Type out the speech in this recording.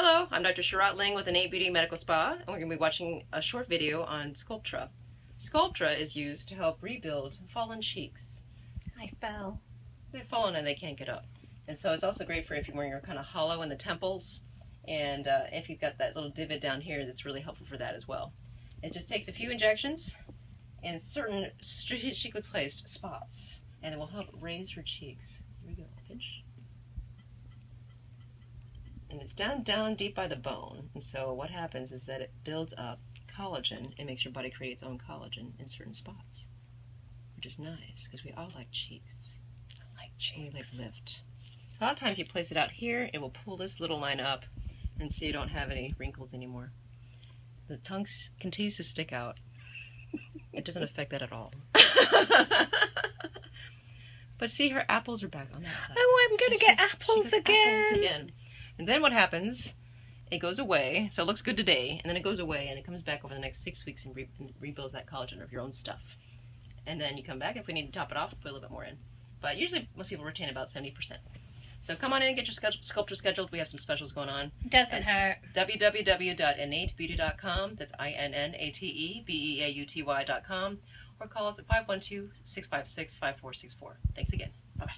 Hello, I'm Dr. Shirat Ling with Innate Beauty Medical Spa, and we're going to be watching a short video on Sculptra. Sculptra is used to help rebuild fallen cheeks. I fell. They've fallen and they can't get up. And so it's also great for if you're kind of hollow in the temples, and if you've got that little divot down here, that's really helpful for that as well. It just takes a few injections in certain strategically placed spots, and it will help raise your cheeks. Here we go, pinch. And it's down deep by the bone, and so what happens is that it builds up collagen. It makes your body create its own collagen in certain spots, which is nice because we all like cheeks. I like cheeks. And we like lift. So a lot of times you place it out here, it will pull this little line up, and so you don't have any wrinkles anymore. The tongue continues to stick out. It doesn't affect that at all. But see, her apples are back on that side. Oh, I'm going to get apples again. And then what happens, it goes away, so it looks good today, and then it goes away, and it comes back over the next 6 weeks and rebuilds that collagen of your own stuff. And then you come back, if we need to top it off, put a little bit more in. But usually most people retain about 70%. So come on in and get your Sculptra scheduled. We have some specials going on. Doesn't hurt. www.innatebeauty.com, that's INNATEBEAUTY.com, or call us at 512-656-5464. Thanks again. Bye-bye.